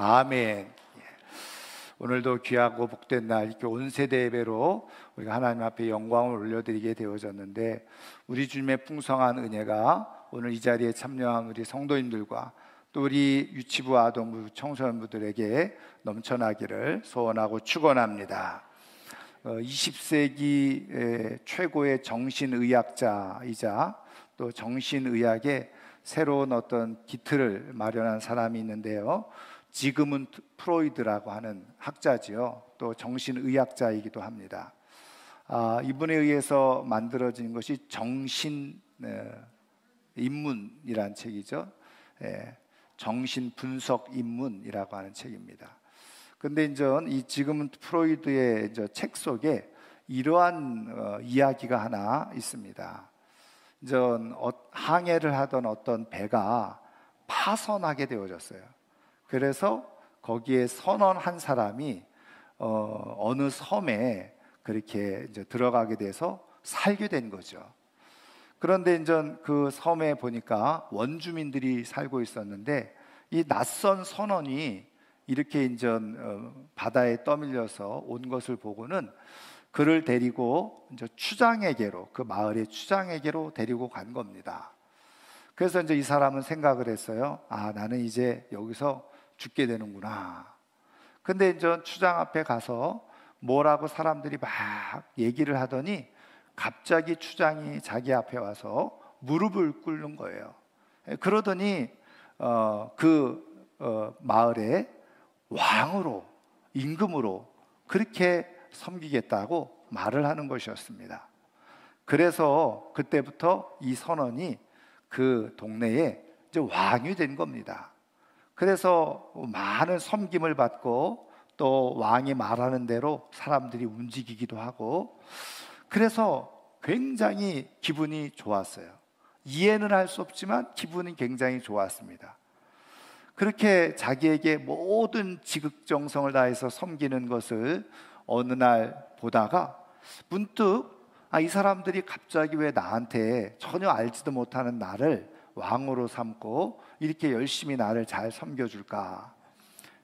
아멘. 오늘도 귀하고 복된 날, 이렇게 온 세대 예배로 우리가 하나님 앞에 영광을 올려드리게 되어졌는데, 우리 주님의 풍성한 은혜가 오늘 이 자리에 참여한 우리 성도님들과 또 우리 유치부, 아동부, 청소년부들에게 넘쳐나기를 소원하고 축원합니다. 20세기 최고의 정신의학자이자 또 정신의학의 새로운 어떤 기틀을 마련한 사람이 있는데요, 지그문드 프로이드라고 하는 학자지요. 또 정신의학자이기도 합니다. 이분에 의해서 만들어진 것이 정신인문이라는 책이죠. 정신분석인문이라고 하는 책입니다. 근데 이제 이 지그문드 프로이드의 책 속에 이러한 이야기가 하나 있습니다. 이제 항해를 하던 어떤 배가 파선하게 되어졌어요. 그래서 거기에 선원 한 사람이 어느 섬에 그렇게 이제 들어가게 돼서 살게 된 거죠. 그런데 이제 그 섬에 보니까 원주민들이 살고 있었는데, 이 낯선 선원이 이렇게 이제 바다에 떠밀려서 온 것을 보고는 그를 데리고 이제 추장에게로, 그 마을의 추장에게로 데리고 간 겁니다. 그래서 이제 이 사람은 생각을 했어요. 나는 이제 여기서 죽게 되는구나. 근데 이제 추장 앞에 가서 뭐라고 사람들이 막 얘기를 하더니 갑자기 추장이 자기 앞에 와서 무릎을 꿇는 거예요. 그러더니 마을의 왕으로, 임금으로 그렇게 섬기겠다고 말을 하는 것이었습니다. 그래서 그때부터 이 선원이 그 동네에 이제 왕이 된 겁니다. 그래서 많은 섬김을 받고 또 왕이 말하는 대로 사람들이 움직이기도 하고, 그래서 굉장히 기분이 좋았어요. 이해는 할 수 없지만 기분이 굉장히 좋았습니다. 그렇게 자기에게 모든 지극정성을 다해서 섬기는 것을 어느 날 보다가 문득 이 사람들이 갑자기 왜 나한테 전혀 알지도 못하는 나를 왕으로 삼고 이렇게 열심히 나를 잘 섬겨줄까?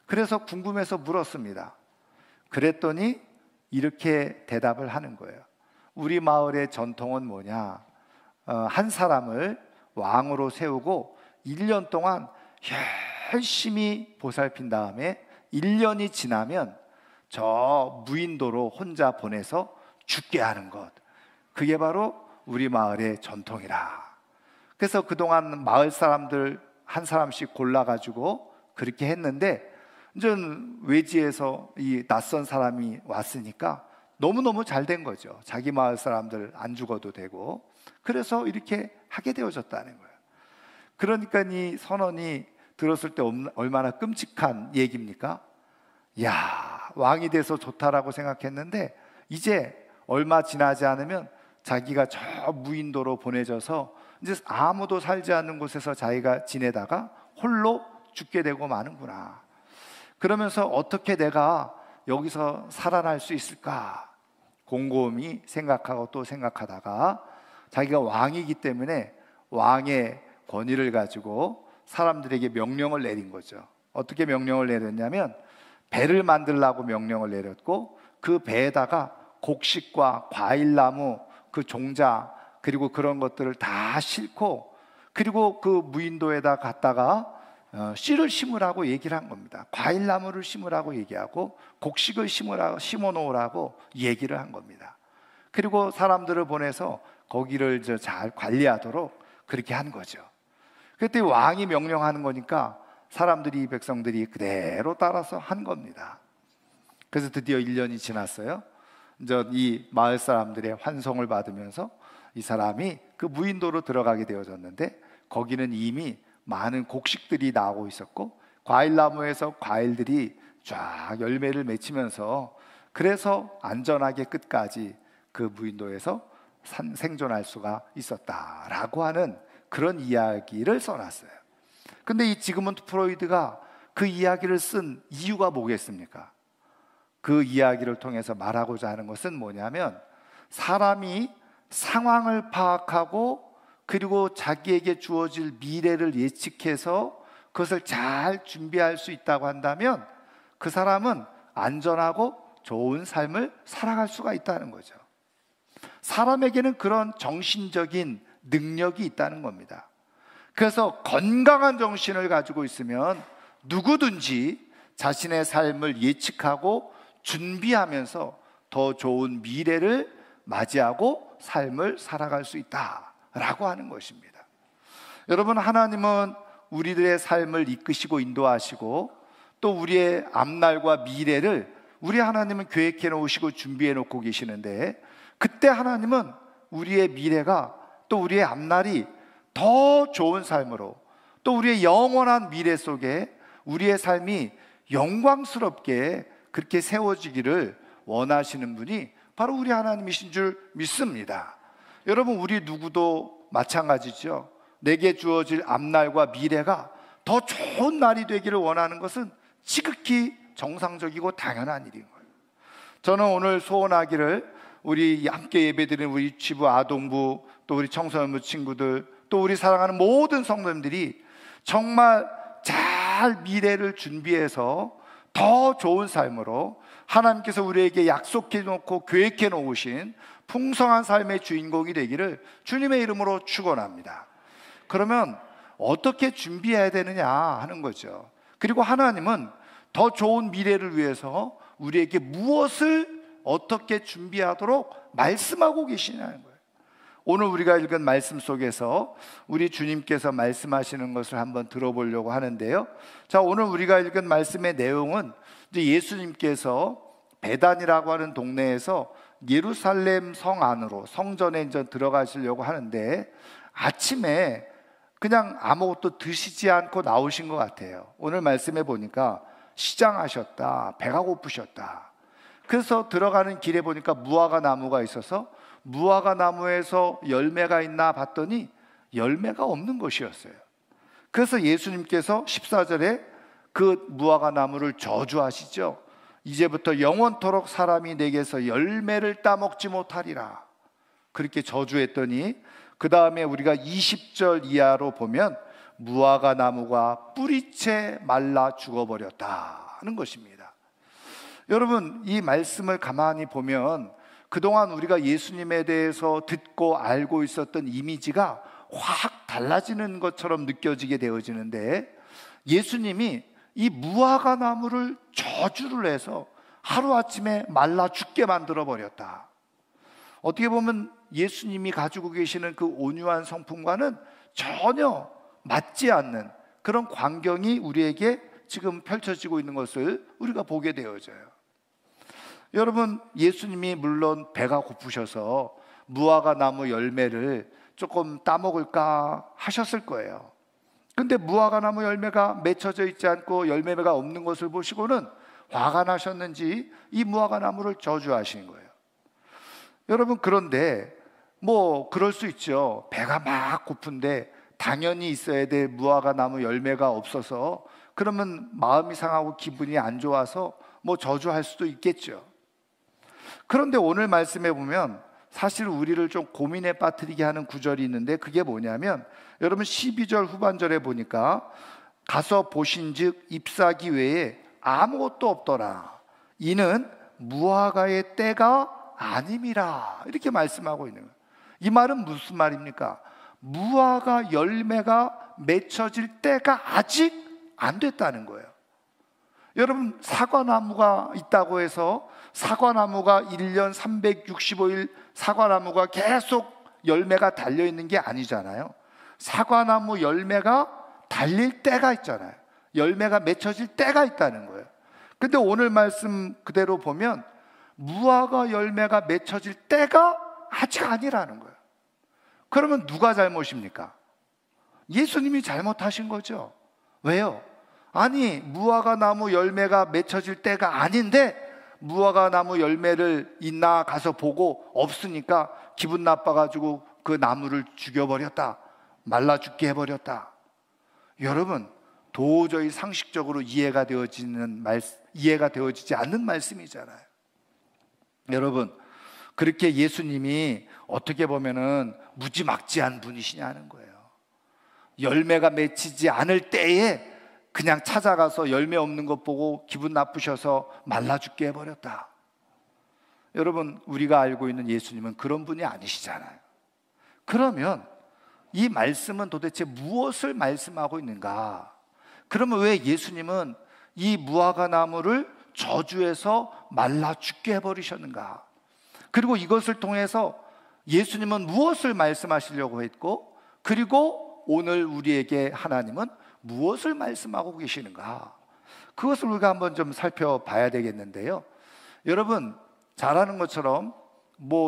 그래서 궁금해서 물었습니다. 그랬더니 이렇게 대답을 하는 거예요. 우리 마을의 전통은 뭐냐? 한 사람을 왕으로 세우고 1년 동안 열심히 보살핀 다음에 1년이 지나면 저 무인도로 혼자 보내서 죽게 하는 것, 그게 바로 우리 마을의 전통이라. 그래서 그동안 마을 사람들 한 사람씩 골라가지고 그렇게 했는데, 이제 외지에서 이 낯선 사람이 왔으니까 너무너무 잘 된 거죠. 자기 마을 사람들 안 죽어도 되고. 그래서 이렇게 하게 되어졌다는 거예요. 그러니까 이 선원이 들었을 때 얼마나 끔찍한 얘기입니까? 왕이 돼서 좋다라고 생각했는데 이제 얼마 지나지 않으면 자기가 저 무인도로 보내져서 이제 아무도 살지 않는 곳에서 자기가 지내다가 홀로 죽게 되고 마는구나. 그러면서 어떻게 내가 여기서 살아날 수 있을까 곰곰이 생각하고 또 생각하다가 자기가 왕이기 때문에 왕의 권위를 가지고 사람들에게 명령을 내린 거죠. 어떻게 명령을 내렸냐면 배를 만들라고 명령을 내렸고, 그 배에다가 곡식과 과일나무, 그 종자, 그리고 그런 것들을 다 싣고, 그리고 그 무인도에다 갔다가 씨를 심으라고 얘기를 한 겁니다. 과일나무를 심으라고 얘기하고 곡식을 심어 놓으라고 얘기를 한 겁니다. 그리고 사람들을 보내서 거기를 잘 관리하도록 그렇게 한 거죠. 그때 왕이 명령하는 거니까 사람들이, 백성들이 그대로 따라서 한 겁니다. 그래서 드디어 1년이 지났어요. 이제 이 마을 사람들의 환송을 받으면서 이 사람이 그 무인도로 들어가게 되어졌는데, 거기는 이미 많은 곡식들이 나오고 있었고 과일나무에서 과일들이 쫙 열매를 맺히면서, 그래서 안전하게 끝까지 그 무인도에서 생존할 수가 있었다라고 하는 그런 이야기를 써놨어요. 근데 이 지그문드 프로이드가 그 이야기를 쓴 이유가 뭐겠습니까? 그 이야기를 통해서 말하고자 하는 것은 뭐냐면, 사람이 상황을 파악하고 그리고 자기에게 주어질 미래를 예측해서 그것을 잘 준비할 수 있다고 한다면 그 사람은 안전하고 좋은 삶을 살아갈 수가 있다는 거죠. 사람에게는 그런 정신적인 능력이 있다는 겁니다. 그래서 건강한 정신을 가지고 있으면 누구든지 자신의 삶을 예측하고 준비하면서 더 좋은 미래를 맞이하고 삶을 살아갈 수 있다라고 하는 것입니다. 여러분, 하나님은 우리들의 삶을 이끄시고 인도하시고 또 우리의 앞날과 미래를 우리 하나님은 계획해 놓으시고 준비해 놓고 계시는데, 그때 하나님은 우리의 미래가 또 우리의 앞날이 더 좋은 삶으로 또 우리의 영원한 미래 속에 우리의 삶이 영광스럽게 그렇게 세워지기를 원하시는 분이 바로 우리 하나님이신 줄 믿습니다. 여러분, 우리 누구도 마찬가지죠. 내게 주어질 앞날과 미래가 더 좋은 날이 되기를 원하는 것은 지극히 정상적이고 당연한 일인 거예요. 저는 오늘 소원하기를 우리 함께 예배드리는 우리 지부 아동부, 또 우리 청소년부 친구들, 또 우리 사랑하는 모든 성도님들이 정말 잘 미래를 준비해서 더 좋은 삶으로 하나님께서 우리에게 약속해 놓고 계획해 놓으신 풍성한 삶의 주인공이 되기를 주님의 이름으로 축원합니다. 그러면 어떻게 준비해야 되느냐 하는 거죠. 그리고 하나님은 더 좋은 미래를 위해서 우리에게 무엇을 어떻게 준비하도록 말씀하고 계시냐는 거예요. 오늘 우리가 읽은 말씀 속에서 우리 주님께서 말씀하시는 것을 한번 들어보려고 하는데요. 자, 오늘 우리가 읽은 말씀의 내용은 이제 예수님께서 베단이라고 하는 동네에서 예루살렘 성 안으로 성전에 이제 들어가시려고 하는데 아침에 그냥 아무것도 드시지 않고 나오신 것 같아요. 오늘 말씀해 보니까 시장하셨다, 배가 고프셨다. 그래서 들어가는 길에 보니까 무화과 나무가 있어서 무화과 나무에서 열매가 있나 봤더니 열매가 없는 것이었어요. 그래서 예수님께서 14절에 그 무화과 나무를 저주하시죠. 이제부터 영원토록 사람이 내게서 열매를 따먹지 못하리라. 그렇게 저주했더니 그 다음에 우리가 20절 이하로 보면 무화과 나무가 뿌리채 말라 죽어버렸다 하는 것입니다. 여러분, 이 말씀을 가만히 보면 그동안 우리가 예수님에 대해서 듣고 알고 있었던 이미지가 확 달라지는 것처럼 느껴지게 되어지는데, 예수님이 이 무화과 나무를 저주를 해서 하루아침에 말라 죽게 만들어 버렸다. 어떻게 보면 예수님이 가지고 계시는 그 온유한 성품과는 전혀 맞지 않는 그런 광경이 우리에게 지금 펼쳐지고 있는 것을 우리가 보게 되어져요. 여러분, 예수님이 물론 배가 고프셔서 무화과 나무 열매를 조금 따먹을까 하셨을 거예요. 근데 무화과 나무 열매가 맺혀져 있지 않고 열매가 없는 것을 보시고는 화가 나셨는지 이 무화과 나무를 저주하신 거예요. 여러분, 그런데 뭐 그럴 수 있죠. 배가 막 고픈데 당연히 있어야 될 무화과 나무 열매가 없어서 그러면 마음이 상하고 기분이 안 좋아서 뭐 저주할 수도 있겠죠. 그런데 오늘 말씀에 보면 사실 우리를 좀 고민에 빠뜨리게 하는 구절이 있는데, 그게 뭐냐면 여러분 12절 후반절에 보니까 가서 보신즉 잎사귀 외에 아무것도 없더라. 이는 무화과의 때가 아님이라. 이렇게 말씀하고 있는 거예요. 이 말은 무슨 말입니까? 무화과 열매가 맺혀질 때가 아직 안 됐다는 거예요. 여러분, 사과나무가 있다고 해서 사과나무가 1년 365일 사과나무가 계속 열매가 달려있는 게 아니잖아요. 사과나무 열매가 달릴 때가 있잖아요. 열매가 맺혀질 때가 있다는 거예요. 근데 오늘 말씀 그대로 보면 무화과 열매가 맺혀질 때가 아직 아니라는 거예요. 그러면 누가 잘못입니까? 예수님이 잘못하신 거죠. 왜요? 아니, 무화과 나무 열매가 맺혀질 때가 아닌데 무화과 나무 열매를 있나 가서 보고 없으니까 기분 나빠가지고 그 나무를 죽여버렸다, 말라 죽게 해버렸다. 여러분, 도저히 상식적으로 이해가 되어지지 않는 말씀이잖아요. 여러분, 그렇게 예수님이 어떻게 보면은 무지막지한 분이시냐는 거예요. 열매가 맺히지 않을 때에 그냥 찾아가서 열매 없는 것 보고 기분 나쁘셔서 말라 죽게 해버렸다. 여러분, 우리가 알고 있는 예수님은 그런 분이 아니시잖아요. 그러면 이 말씀은 도대체 무엇을 말씀하고 있는가? 그러면 왜 예수님은 이 무화과 나무를 저주해서 말라 죽게 해버리셨는가? 그리고 이것을 통해서 예수님은 무엇을 말씀하시려고 했고, 그리고 오늘 우리에게 하나님은 무엇을 말씀하고 계시는가? 그것을 우리가 한번 좀 살펴봐야 되겠는데요. 여러분, 잘 아는 것처럼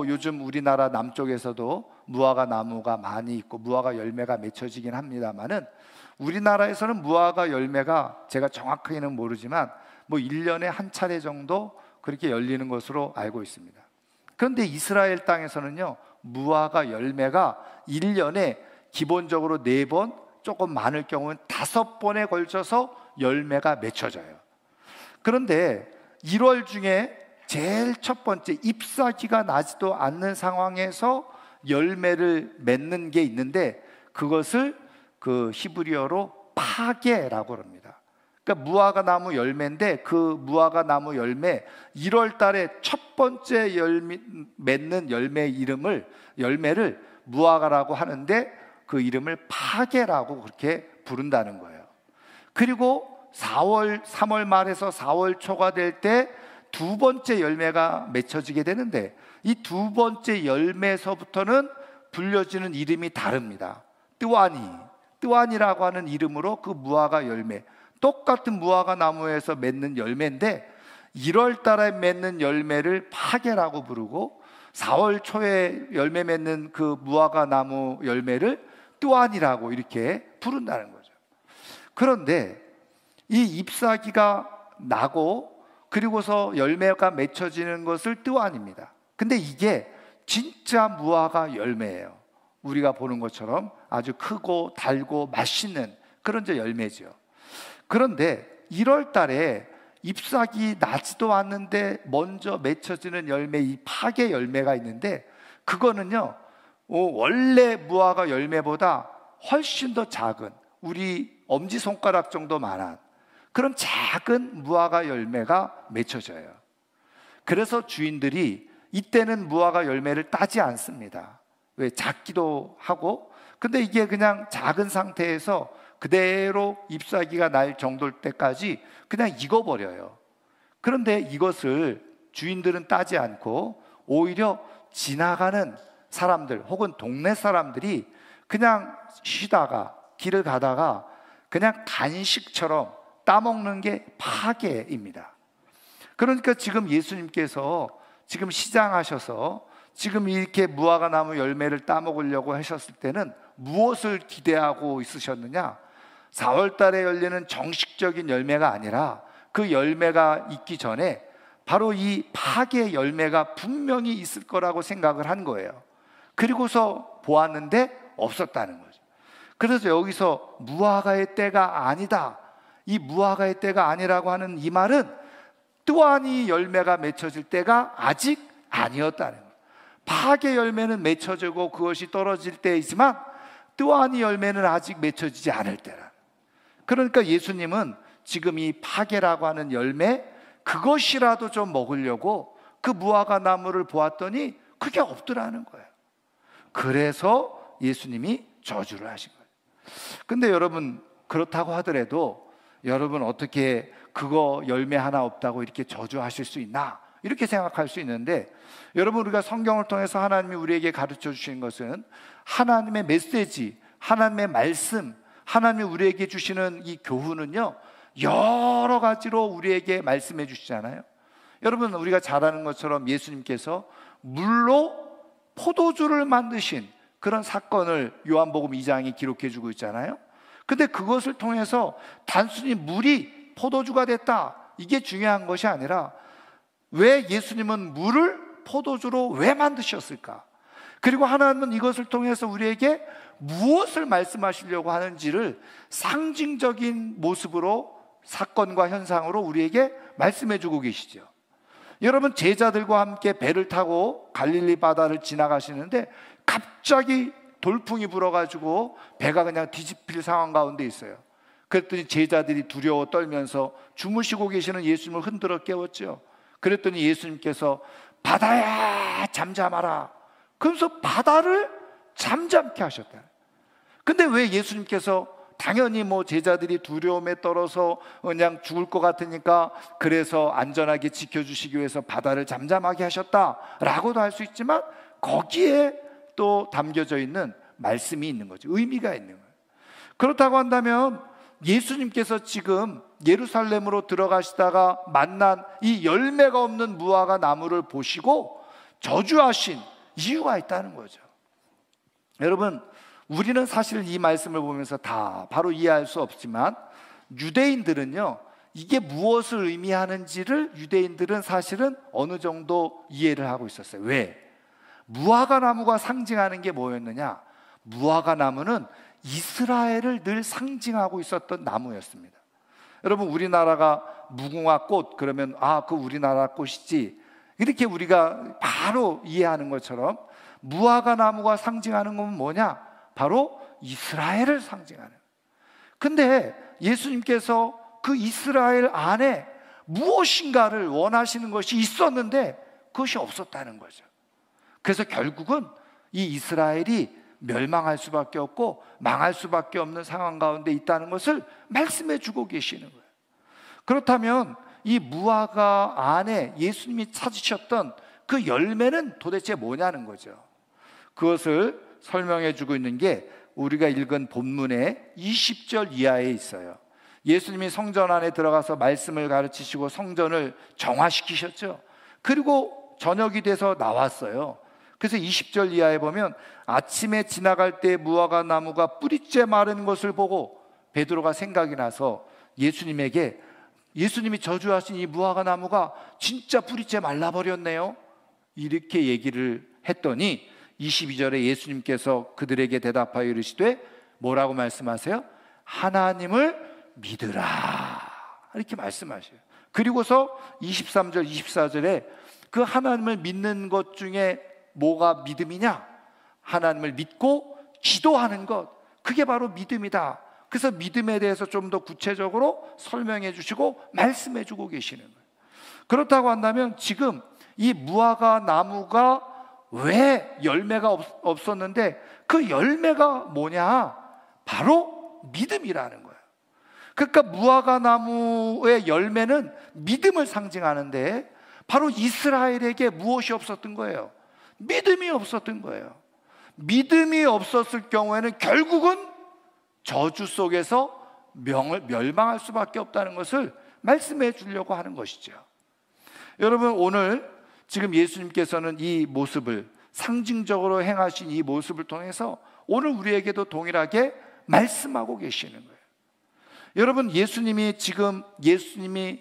요즘 우리나라 남쪽에서도 무화과 나무가 많이 있고 무화과 열매가 맺혀지긴 합니다만은, 우리나라에서는 무화과 열매가 제가 정확하게는 모르지만 1년에 한 차례 정도 그렇게 열리는 것으로 알고 있습니다. 그런데 이스라엘 땅에서는요, 무화과 열매가 1년에 기본적으로 4번, 조금 많을 경우는 5번에 걸쳐서 열매가 맺혀져요. 그런데 1월 중에 제일 첫 번째, 잎사귀가 나지도 않는 상황에서 열매를 맺는 게 있는데, 그것을 그 히브리어로 파게라고 합니다. 그러니까 무화과 나무 열매인데, 그 무화과 나무 열매 1월 달에 첫 번째 맺는 열매를 무화과라고 하는데, 그 이름을 파게라고 그렇게 부른다는 거예요. 그리고 3월 말에서 4월 초가 될 때 2번째 열매가 맺혀지게 되는데, 이 2번째 열매에서부터는 불려지는 이름이 다릅니다. 뜨와니라고 하는 이름으로 그 무화과 열매, 똑같은 무화과 나무에서 맺는 열매인데 1월 달에 맺는 열매를 파게라고 부르고, 4월 초에 열매 맺는 그 무화과 나무 열매를 뜨완이라고 이렇게 부른다는 거죠. 그런데 이 잎사귀가 나고 그리고서 열매가 맺혀지는 것을 뜨완입니다. 근데 이게 진짜 무화과 열매예요. 우리가 보는 것처럼 아주 크고 달고 맛있는 그런 열매죠. 그런데 1월 달에 잎사귀 나지도 않는데 먼저 맺혀지는 열매, 이 파게 열매가 있는데, 그거는요 원래 무화과 열매보다 훨씬 더 작은, 우리 엄지손가락 정도만한 그런 작은 무화과 열매가 맺혀져요. 그래서 주인들이 이때는 무화과 열매를 따지 않습니다. 왜? 작기도 하고. 근데 이게 그냥 작은 상태에서 그대로 잎사귀가 날 정도 때까지 그냥 익어버려요. 그런데 이것을 주인들은 따지 않고 오히려 지나가는 사람들 혹은 동네 사람들이 그냥 쉬다가 길을 가다가 그냥 간식처럼 따먹는 게 파게입니다. 그러니까 지금 예수님께서 지금 시장하셔서 지금 이렇게 무화과 나무 열매를 따먹으려고 하셨을 때는 무엇을 기대하고 있으셨느냐? 4월 달에 열리는 정식적인 열매가 아니라 그 열매가 있기 전에 바로 이 파게 열매가 분명히 있을 거라고 생각을 한 거예요. 그리고서 보았는데 없었다는 거죠. 그래서 여기서 무화과의 때가 아니다, 이 무화과의 때가 아니라고 하는 이 말은 뜨완이 열매가 맺혀질 때가 아직 아니었다는 거예요. 파게 열매는 맺혀지고 그것이 떨어질 때이지만 뜨완이 열매는 아직 맺혀지지 않을 때라. 그러니까 예수님은 지금 이 파게라고 하는 열매, 그것이라도 좀 먹으려고 그 무화과 나무를 보았더니 그게 없더라는 거예요. 그래서 예수님이 저주를 하신 거예요. 근데 여러분, 그렇다고 하더라도 여러분 어떻게 그거 열매 하나 없다고 이렇게 저주하실 수 있나? 이렇게 생각할 수 있는데, 여러분, 우리가 성경을 통해서 하나님이 우리에게 가르쳐 주시는 것은 하나님의 메시지, 하나님의 말씀, 하나님이 우리에게 주시는 이 교훈은요 여러 가지로 우리에게 말씀해 주시잖아요. 여러분, 우리가 잘 아는 것처럼 예수님께서 물로 포도주를 만드신 그런 사건을 요한복음 2장이 기록해 주고 있잖아요. 근데 그것을 통해서 단순히 물이 포도주가 됐다, 이게 중요한 것이 아니라 왜 예수님은 물을 포도주로 왜 만드셨을까? 그리고 하나님은 이것을 통해서 우리에게 무엇을 말씀하시려고 하는지를 상징적인 모습으로, 사건과 현상으로 우리에게 말씀해 주고 계시죠. 여러분, 제자들과 함께 배를 타고 갈릴리 바다를 지나가시는데 갑자기 돌풍이 불어가지고 배가 그냥 뒤집힐 상황 가운데 있어요. 그랬더니 제자들이 두려워 떨면서 주무시고 계시는 예수님을 흔들어 깨웠죠. 그랬더니 예수님께서 바다야 잠잠하라. 그러면서 바다를 잠잠케 하셨다. 근데 왜 예수님께서 당연히 제자들이 두려움에 떨어서 그냥 죽을 것 같으니까 그래서 안전하게 지켜주시기 위해서 바다를 잠잠하게 하셨다라고도 할 수 있지만 거기에 또 담겨져 있는 말씀이 있는 거죠. 의미가 있는 거예요. 그렇다고 한다면 예수님께서 지금 예루살렘으로 들어가시다가 만난 이 열매가 없는 무화과 나무를 보시고 저주하신 이유가 있다는 거죠. 여러분, 우리는 사실 이 말씀을 보면서 다 바로 이해할 수 없지만 유대인들은요, 이게 무엇을 의미하는지를 유대인들은 사실은 어느 정도 이해를 하고 있었어요. 왜? 무화과 나무가 상징하는 게 뭐였느냐? 무화과 나무는 이스라엘을 늘 상징하고 있었던 나무였습니다. 여러분, 우리나라가 무궁화 꽃 그러면 그 우리나라 꽃이지, 이렇게 우리가 바로 이해하는 것처럼 무화과 나무가 상징하는 건 뭐냐? 바로 이스라엘을 상징하는. 근데 예수님께서 그 이스라엘 안에 무엇인가를 원하시는 것이 있었는데 그것이 없었다는 거죠. 그래서 결국은 이 이스라엘이 멸망할 수밖에 없고 망할 수밖에 없는 상황 가운데 있다는 것을 말씀해 주고 계시는 거예요. 그렇다면 이 무화과 안에 예수님이 찾으셨던 그 열매는 도대체 뭐냐는 거죠. 그것을 설명해 주고 있는 게 우리가 읽은 본문의 20절 이하에 있어요. 예수님이 성전 안에 들어가서 말씀을 가르치시고 성전을 정화시키셨죠. 그리고 저녁이 돼서 나왔어요. 그래서 20절 이하에 보면 아침에 지나갈 때 무화과 나무가 뿌리째 마른 것을 보고 베드로가 생각이 나서 예수님이 저주하신 이 무화과 나무가 진짜 뿌리째 말라버렸네요, 이렇게 얘기를 했더니 22절에 예수님께서 그들에게 대답하여 이르시되 뭐라고 말씀하세요? 하나님을 믿으라, 이렇게 말씀하셔요. 그리고서 23절 24절에 그 하나님을 믿는 것 중에 뭐가 믿음이냐? 하나님을 믿고 기도하는 것, 그게 바로 믿음이다. 그래서 믿음에 대해서 좀 더 구체적으로 설명해 주시고 말씀해 주고 계시는 거예요. 그렇다고 한다면 지금 이 무화과 나무가 왜 열매가 없었는데 그 열매가 뭐냐? 바로 믿음이라는 거예요. 그러니까 무화과 나무의 열매는 믿음을 상징하는데 바로 이스라엘에게 무엇이 없었던 거예요? 믿음이 없었던 거예요. 믿음이 없었을 경우에는 결국은 저주 속에서 멸망할 수밖에 없다는 것을 말씀해 주려고 하는 것이죠. 여러분, 오늘 지금 예수님께서는 이 모습을 상징적으로 행하신 이 모습을 통해서 오늘 우리에게도 동일하게 말씀하고 계시는 거예요. 여러분, 예수님이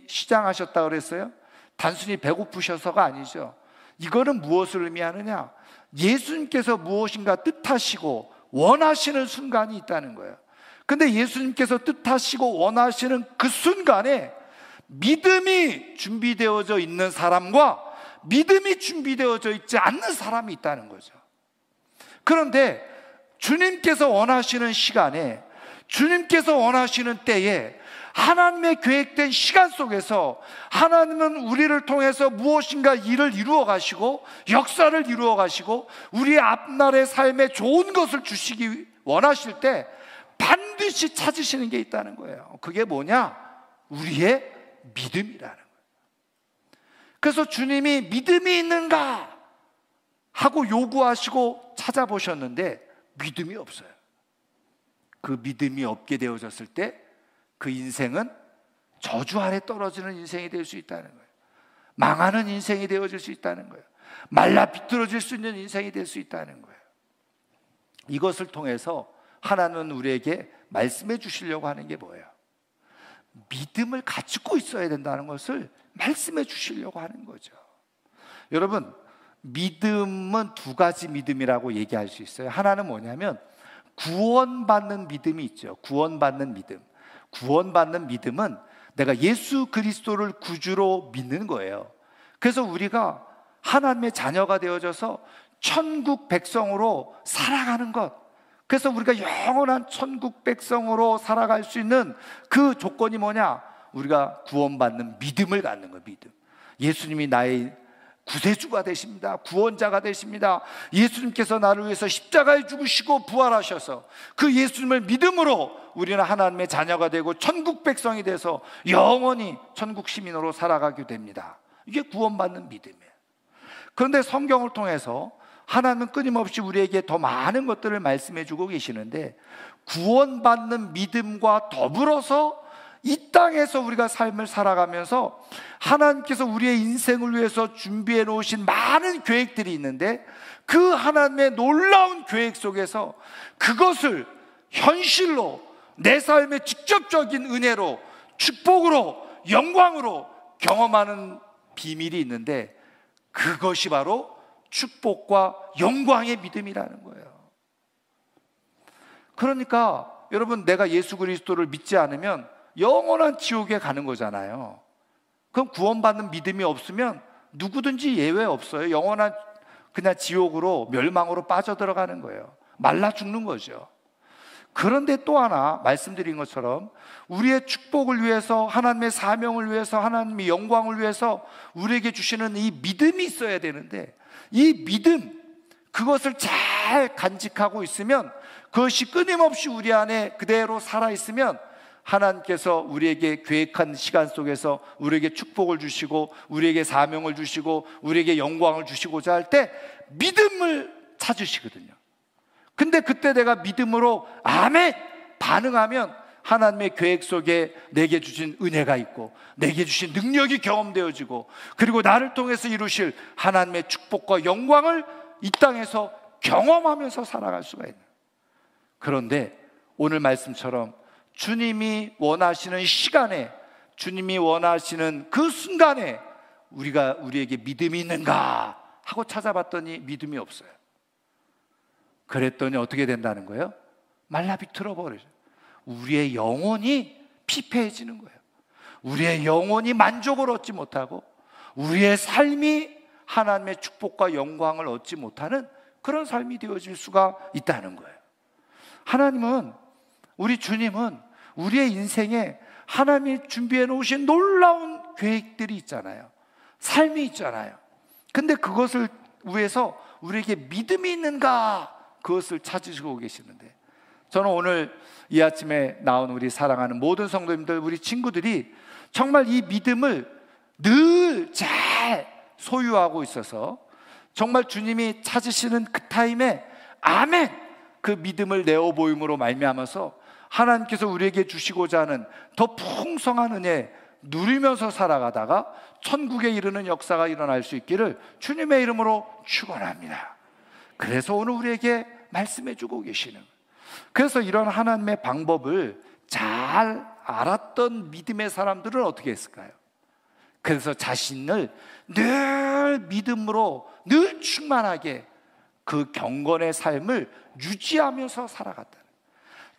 시장하셨다 그랬어요? 단순히 배고프셔서가 아니죠. 이거는 무엇을 의미하느냐? 예수님께서 무엇인가 뜻하시고 원하시는 순간이 있다는 거예요. 근데 예수님께서 뜻하시고 원하시는 그 순간에 믿음이 준비되어져 있는 사람과 믿음이 준비되어져 있지 않는 사람이 있다는 거죠. 그런데 주님께서 원하시는 시간에, 주님께서 원하시는 때에, 하나님의 계획된 시간 속에서 하나님은 우리를 통해서 무엇인가 일을 이루어 가시고 역사를 이루어 가시고 우리의 앞날의 삶에 좋은 것을 주시기 원하실 때 반드시 찾으시는 게 있다는 거예요. 그게 뭐냐? 우리의 믿음이라는 거예요. 그래서 주님이 믿음이 있는가 하고 요구하시고 찾아보셨는데 믿음이 없어요. 그 믿음이 없게 되어졌을 때 그 인생은 저주 아래 떨어지는 인생이 될 수 있다는 거예요. 망하는 인생이 되어질 수 있다는 거예요. 말라 비틀어질 수 있는 인생이 될 수 있다는 거예요. 이것을 통해서 하나님은 우리에게 말씀해 주시려고 하는 게 뭐예요? 믿음을 가지고 있어야 된다는 것을 말씀해 주시려고 하는 거죠. 여러분, 믿음은 두 가지 믿음이라고 얘기할 수 있어요. 하나는 뭐냐면 구원받는 믿음이 있죠. 구원받는 믿음. 구원받는 믿음은 내가 예수 그리스도를 구주로 믿는 거예요. 그래서 우리가 하나님의 자녀가 되어져서 천국 백성으로 살아가는 것, 그래서 우리가 영원한 천국 백성으로 살아갈 수 있는 그 조건이 뭐냐? 우리가 구원받는 믿음을 갖는 거예요. 믿음. 예수님이 나의 구세주가 되십니다. 구원자가 되십니다. 예수님께서 나를 위해서 십자가에 죽으시고 부활하셔서 그 예수님을 믿음으로 우리는 하나님의 자녀가 되고 천국 백성이 돼서 영원히 천국 시민으로 살아가게 됩니다. 이게 구원받는 믿음이에요. 그런데 성경을 통해서 하나님은 끊임없이 우리에게 더 많은 것들을 말씀해 주고 계시는데, 구원받는 믿음과 더불어서 이 땅에서 우리가 삶을 살아가면서 하나님께서 우리의 인생을 위해서 준비해 놓으신 많은 계획들이 있는데, 그 하나님의 놀라운 계획 속에서 그것을 현실로 내 삶의 직접적인 은혜로, 축복으로, 영광으로 경험하는 비밀이 있는데, 그것이 바로 축복과 영광의 믿음이라는 거예요. 그러니까 여러분, 내가 예수 그리스도를 믿지 않으면 영원한 지옥에 가는 거잖아요. 그럼 구원받는 믿음이 없으면 누구든지 예외 없어요. 영원한 그냥 지옥으로, 멸망으로 빠져들어가는 거예요. 말라 죽는 거죠. 그런데 또 하나 말씀드린 것처럼 우리의 축복을 위해서, 하나님의 사명을 위해서, 하나님의 영광을 위해서 우리에게 주시는 이 믿음이 있어야 되는데, 이 믿음, 그것을 잘 간직하고 있으면, 그것이 끊임없이 우리 안에 그대로 살아있으면 하나님께서 우리에게 계획한 시간 속에서 우리에게 축복을 주시고, 우리에게 사명을 주시고, 우리에게 영광을 주시고자 할 때 믿음을 찾으시거든요. 근데 그때 내가 믿음으로 아멘! 반응하면 하나님의 계획 속에 내게 주신 은혜가 있고, 내게 주신 능력이 경험되어지고, 그리고 나를 통해서 이루실 하나님의 축복과 영광을 이 땅에서 경험하면서 살아갈 수가 있는. 그런데 오늘 말씀처럼 주님이 원하시는 시간에, 주님이 원하시는 그 순간에 우리에게 믿음이 있는가 하고 찾아봤더니 믿음이 없어요. 그랬더니 어떻게 된다는 거예요? 말라 비틀어 버려요. 우리의 영혼이 피폐해지는 거예요. 우리의 영혼이 만족을 얻지 못하고, 우리의 삶이 하나님의 축복과 영광을 얻지 못하는 그런 삶이 되어질 수가 있다는 거예요. 하나님은, 우리 주님은 우리의 인생에 하나님이 준비해 놓으신 놀라운 계획들이 있잖아요. 삶이 있잖아요. 근데 그것을 위해서 우리에게 믿음이 있는가, 그것을 찾으시고 계시는데, 저는 오늘 이 아침에 나온 우리 사랑하는 모든 성도님들, 우리 친구들이 정말 이 믿음을 늘 잘 소유하고 있어서 정말 주님이 찾으시는 그 타임에 아멘! 그 믿음을 내어 보임으로 말미암아서 하나님께서 우리에게 주시고자 하는 더 풍성한 은혜 누리면서 살아가다가 천국에 이르는 역사가 일어날 수 있기를 주님의 이름으로 축원합니다. 그래서 오늘 우리에게 말씀해 주고 계시는, 그래서 이런 하나님의 방법을 잘 알았던 믿음의 사람들은 어떻게 했을까요? 그래서 자신을 늘 믿음으로 늘 충만하게 그 경건의 삶을 유지하면서 살아갔다.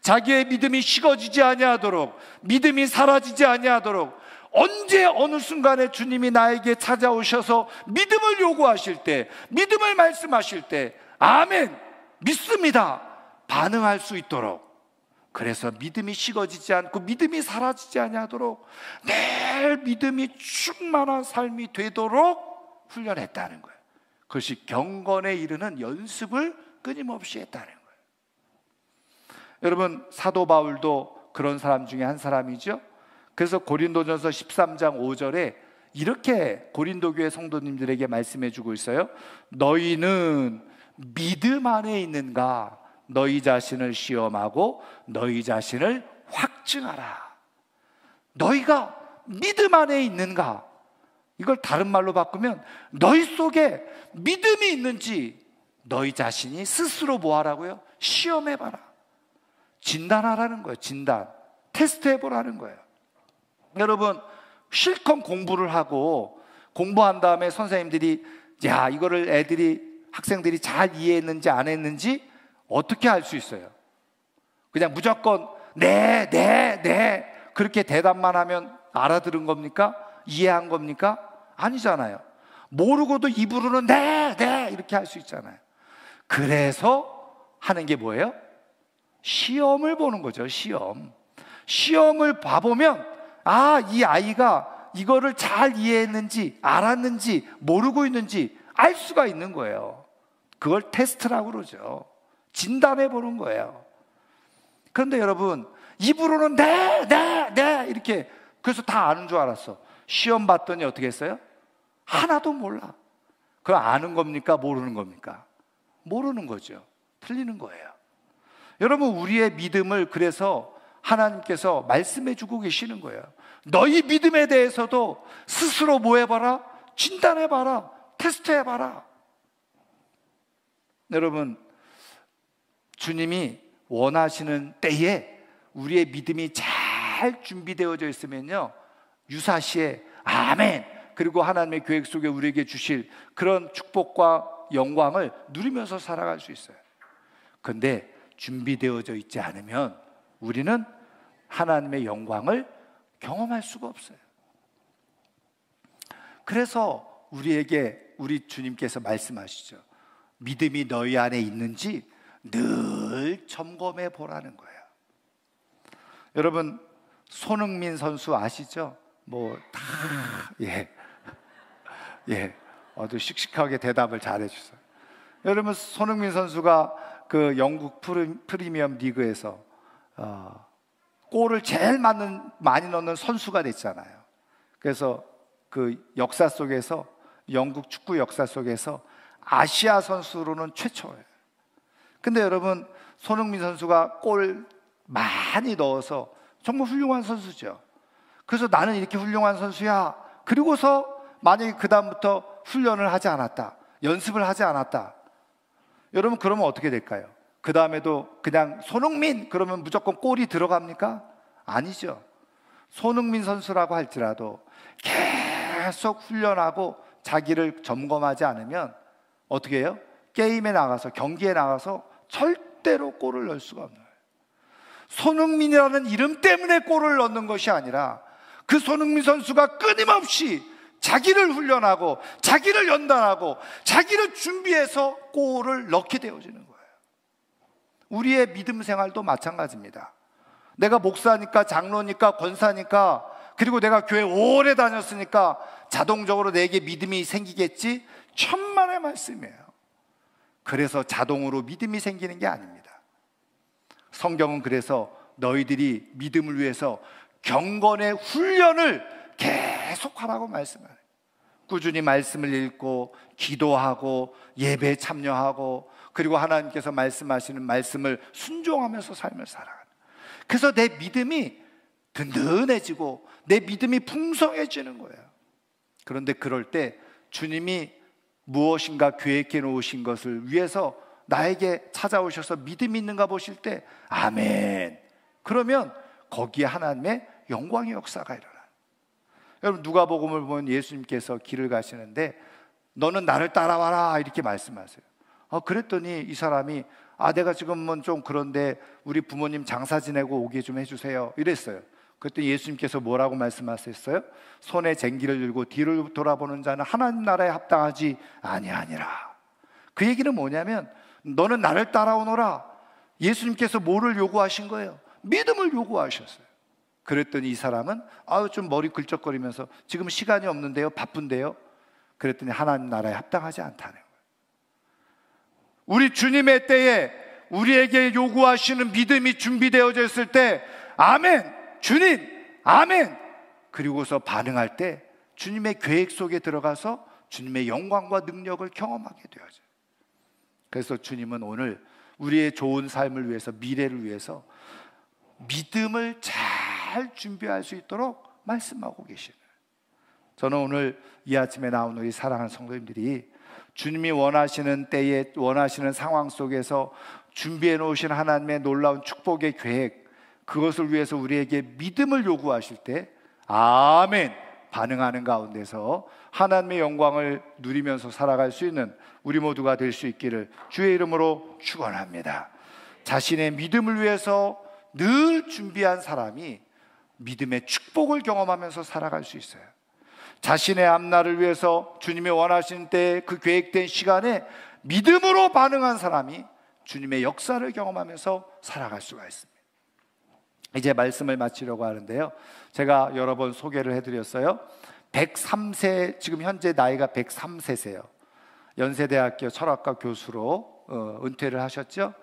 자기의 믿음이 식어지지 아니하도록, 믿음이 사라지지 아니하도록, 언제 어느 순간에 주님이 나에게 찾아오셔서 믿음을 요구하실 때, 믿음을 말씀하실 때 아멘! 믿습니다! 반응할 수 있도록, 그래서 믿음이 식어지지 않고 믿음이 사라지지 아니하도록 늘 믿음이 충만한 삶이 되도록 훈련했다는 거예요. 그것이 경건에 이르는 연습을 끊임없이 했다는 거예요. 여러분, 사도 바울도 그런 사람 중에 한 사람이죠. 그래서 고린도전서 13장 5절에 이렇게 고린도 교회 성도님들에게 말씀해 주고 있어요. 너희는 믿음 안에 있는가? 너희 자신을 시험하고 너희 자신을 확증하라. 너희가 믿음 안에 있는가? 이걸 다른 말로 바꾸면 너희 속에 믿음이 있는지 너희 자신이 스스로 뭐 하라고요? 시험해봐라. 진단하라는 거예요. 진단. 테스트해보라는 거예요. 여러분, 실컷 공부를 하고 공부한 다음에 선생님들이 야, 이거를 학생들이 잘 이해했는지 안 했는지 어떻게 알 수 있어요? 그냥 무조건 네 그렇게 대답만 하면 알아들은 겁니까? 이해한 겁니까? 아니잖아요. 모르고도 입으로는 네 이렇게 할 수 있잖아요. 그래서 하는 게 뭐예요? 시험을 보는 거죠. 시험을 봐보면 이 아이가 이거를 잘 이해했는지 알았는지 모르고 있는지 알 수가 있는 거예요. 그걸 테스트라고 그러죠. 진단해 보는 거예요. 그런데 여러분, 입으로는 네 이렇게, 그래서 다 아는 줄 알았어. 시험 봤더니 어떻게 했어요? 하나도 몰라. 그럼 아는 겁니까? 모르는 겁니까? 모르는 거죠. 틀리는 거예요. 여러분, 우리의 믿음을 그래서 하나님께서 말씀해 주고 계시는 거예요. 너희 믿음에 대해서도 스스로 뭐 해봐라? 진단해봐라. 테스트해봐라. 여러분, 주님이 원하시는 때에 우리의 믿음이 잘 준비되어져 있으면요, 유사시에 아멘, 그리고 하나님의 계획 속에 우리에게 주실 그런 축복과 영광을 누리면서 살아갈 수 있어요. 그런데 준비되어져 있지 않으면 우리는 하나님의 영광을 경험할 수가 없어요. 그래서 우리 주님께서 말씀하시죠. 믿음이 너희 안에 있는지 늘 점검해 보라는 거예요. 여러분, 손흥민 선수 아시죠? 아주 씩씩하게 대답을 잘해 주세요. 여러분, 손흥민 선수가 그 영국 프리미엄 리그에서 골을 제일 많이 넣는 선수가 됐잖아요. 그래서 그 역사 속에서, 영국 축구 역사 속에서 아시아 선수로는 최초예요. 근데 여러분, 손흥민 선수가 골 많이 넣어서 정말 훌륭한 선수죠. 그래서 나는 이렇게 훌륭한 선수야. 그리고서 만약에 그 다음부터 훈련을 하지 않았다, 연습을 하지 않았다, 여러분, 그러면 어떻게 될까요? 그 다음에도 그냥 손흥민 그러면 무조건 골이 들어갑니까? 아니죠. 손흥민 선수라고 할지라도 계속 훈련하고 자기를 점검하지 않으면 어떻게 해요? 게임에 나가서, 경기에 나가서 절대로 골을 넣을 수가 없는 거예요. 손흥민이라는 이름 때문에 골을 넣는 것이 아니라 그 손흥민 선수가 끊임없이 자기를 훈련하고 자기를 연단하고 자기를 준비해서 골을 넣게 되어지는 거예요. 우리의 믿음 생활도 마찬가지입니다. 내가 목사니까, 장로니까, 권사니까, 그리고 내가 교회 오래 다녔으니까 자동적으로 내게 믿음이 생기겠지? 천만의 말씀이에요. 그래서 자동으로 믿음이 생기는 게 아닙니다. 성경은 그래서 너희들이 믿음을 위해서 경건의 훈련을 계속하라고 말씀해요. 꾸준히 말씀을 읽고 기도하고 예배에 참여하고, 그리고 하나님께서 말씀하시는 말씀을 순종하면서 삶을 살아가는. 그래서 내 믿음이 든든해지고 내 믿음이 풍성해지는 거예요. 그런데 그럴 때 주님이 무엇인가 계획해 놓으신 것을 위해서 나에게 찾아오셔서 믿음이 있는가 보실 때 아멘, 그러면 거기에 하나님의 영광의 역사가 일어나요. 여러분, 누가복음을 보면 예수님께서 길을 가시는데 너는 나를 따라와라 이렇게 말씀하세요. 그랬더니 이 사람이 내가 지금은 좀 그런데 우리 부모님 장사 지내고 오게 좀 해주세요 이랬어요. 그랬더니 예수님께서 뭐라고 말씀하셨어요? 손에 쟁기를 들고 뒤를 돌아보는 자는 하나님 나라에 합당하지 아니하니라. 그 얘기는 뭐냐면 너는 나를 따라오너라. 예수님께서 뭐를 요구하신 거예요? 믿음을 요구하셨어요. 그랬더니 이 사람은 좀 머리 긁적거리면서 지금 시간이 없는데요, 바쁜데요. 그랬더니 하나님 나라에 합당하지 않다는 거예요. 우리 주님의 때에 우리에게 요구하시는 믿음이 준비되어져 있을 때 아멘, 주님, 아멘, 그리고서 반응할 때 주님의 계획 속에 들어가서 주님의 영광과 능력을 경험하게 되어져요. 그래서 주님은 오늘 우리의 좋은 삶을 위해서, 미래를 위해서 믿음을 잘 준비할 수 있도록 말씀하고 계시네요. 저는 오늘 이 아침에 나온 우리 사랑하는 성도님들이 주님이 원하시는 때에, 원하시는 상황 속에서 준비해 놓으신 하나님의 놀라운 축복의 계획, 그것을 위해서 우리에게 믿음을 요구하실 때 아멘 반응하는 가운데서 하나님의 영광을 누리면서 살아갈 수 있는 우리 모두가 될 수 있기를 주의 이름으로 축원합니다. 자신의 믿음을 위해서 늘 준비한 사람이 믿음의 축복을 경험하면서 살아갈 수 있어요. 자신의 앞날을 위해서 주님이 원하시는 때 그 계획된 시간에 믿음으로 반응한 사람이 주님의 역사를 경험하면서 살아갈 수가 있습니다. 이제 말씀을 마치려고 하는데요, 제가 여러 번 소개를 해드렸어요. 103세, 지금 현재 나이가 103세세요. 연세대학교 철학과 교수로 은퇴를 하셨죠.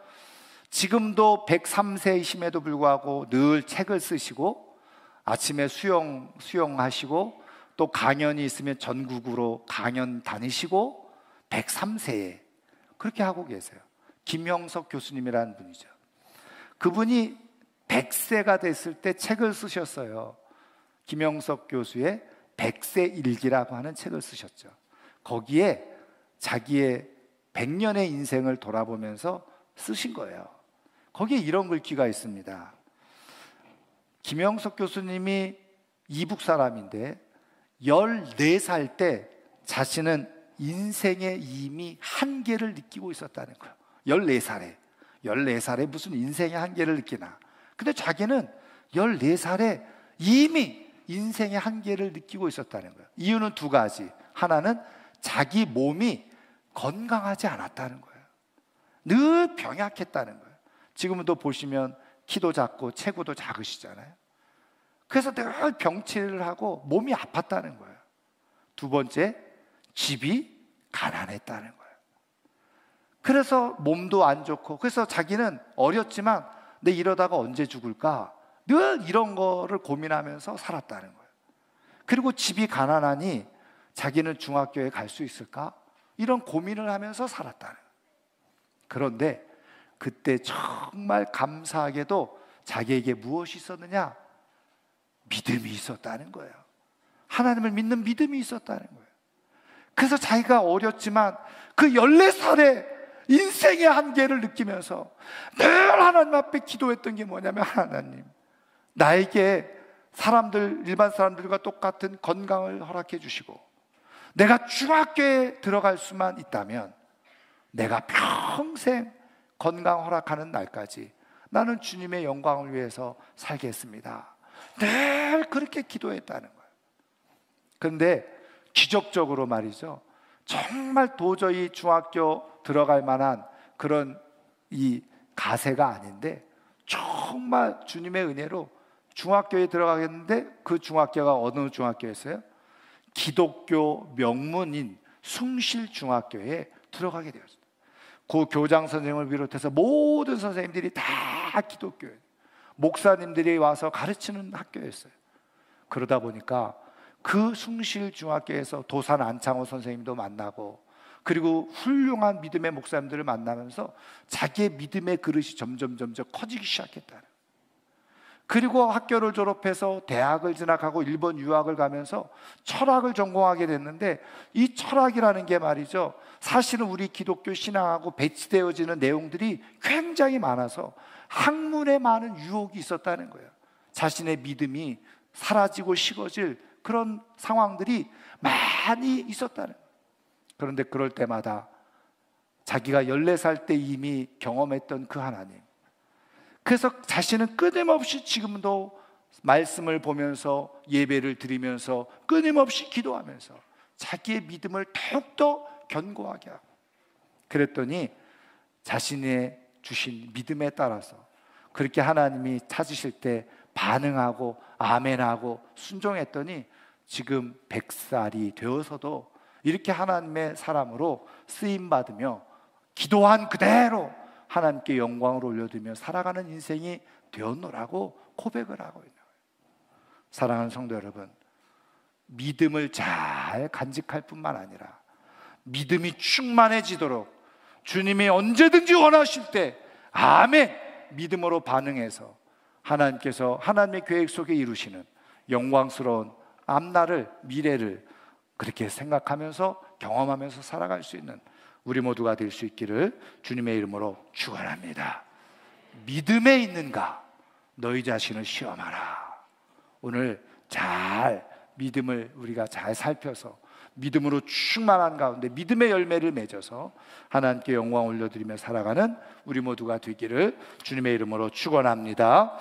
지금도 103세이심에도 불구하고 늘 책을 쓰시고 아침에 수영하시고 또 강연이 있으면 전국으로 강연 다니시고 103세에 그렇게 하고 계세요. 김형석 교수님이라는 분이죠. 그분이 100세가 됐을 때 책을 쓰셨어요. 김형석 교수의 100세 일기라고 하는 책을 쓰셨죠. 거기에 자기의 100년의 인생을 돌아보면서 쓰신 거예요. 거기에 이런 글귀가 있습니다. 김형석 교수님이 이북 사람인데 14살 때 자신은 인생의 이미 한계를 느끼고 있었다는 거예요. 14살에 무슨 인생의 한계를 느끼나. 근데 자기는 14살에 이미 인생의 한계를 느끼고 있었다는 거예요. 이유는 두 가지. 하나는 자기 몸이 건강하지 않았다는 거예요. 늘 병약했다는 거예요. 지금도 보시면 키도 작고 체구도 작으시잖아요. 그래서 늘 병치를 하고 몸이 아팠다는 거예요. 두 번째, 집이 가난했다는 거예요. 그래서 몸도 안 좋고, 그래서 자기는 어렸지만 내 이러다가 언제 죽을까 늘 이런 거를 고민하면서 살았다는 거예요. 그리고 집이 가난하니 자기는 중학교에 갈 수 있을까 이런 고민을 하면서 살았다는 거예요. 그런데 그때 정말 감사하게도 자기에게 무엇이 있었느냐? 믿음이 있었다는 거예요. 하나님을 믿는 믿음이 있었다는 거예요. 그래서 자기가 어렸지만 그 14살에 인생의 한계를 느끼면서 늘 하나님 앞에 기도했던 게 뭐냐면, 하나님, 나에게 일반 사람들과 똑같은 건강을 허락해 주시고 내가 중학교에 들어갈 수만 있다면 내가 평생 건강 허락하는 날까지 나는 주님의 영광을 위해서 살겠습니다. 늘 그렇게 기도했다는 거예요. 그런데 기적적으로 말이죠, 정말 도저히 중학교 들어갈 만한 그런 이 가세가 아닌데 정말 주님의 은혜로 중학교에 들어가겠는데, 그 중학교가 어느 중학교였어요? 기독교 명문인 숭실중학교에 들어가게 되었어요. 그 교장 선생님을 비롯해서 모든 선생님들이 다 기독교예요. 목사님들이 와서 가르치는 학교였어요. 그러다 보니까 그 숭실중학교에서 도산 안창호 선생님도 만나고, 그리고 훌륭한 믿음의 목사님들을 만나면서 자기의 믿음의 그릇이 점점 커지기 시작했다는. 그리고 학교를 졸업해서 대학을 진학하고 일본 유학을 가면서 철학을 전공하게 됐는데, 이 철학이라는 게 말이죠, 사실은 우리 기독교 신앙하고 배치되어지는 내용들이 굉장히 많아서 학문에 많은 유혹이 있었다는 거예요. 자신의 믿음이 사라지고 식어질 그런 상황들이 많이 있었다는 거예요. 그런데 그럴 때마다 자기가 14살 때 이미 경험했던 그 하나님, 그래서 자신은 끊임없이 지금도 말씀을 보면서 예배를 드리면서 끊임없이 기도하면서 자기의 믿음을 더욱더 견고하게 하고, 그랬더니 자신의 주신 믿음에 따라서 그렇게 하나님이 찾으실 때 반응하고 아멘하고 순종했더니 지금 100살이 되어서도 이렇게 하나님의 사람으로 쓰임받으며 기도한 그대로 하나님께 영광을 올려드리며 살아가는 인생이 되었노라고 고백을 하고 있는 거예요. 사랑하는 성도 여러분, 믿음을 잘 간직할 뿐만 아니라 믿음이 충만해지도록 주님이 언제든지 원하실 때 아멘 믿음으로 반응해서 하나님께서 하나님의 계획 속에 이루시는 영광스러운 앞날을, 미래를 그렇게 생각하면서 경험하면서 살아갈 수 있는 우리 모두가 될 수 있기를 주님의 이름으로 축원합니다. 믿음에 있는가? 너희 자신을 시험하라. 오늘 잘 믿음을 우리가 잘 살펴서 믿음으로 충만한 가운데 믿음의 열매를 맺어서 하나님께 영광 올려드리며 살아가는 우리 모두가 되기를 주님의 이름으로 축원합니다.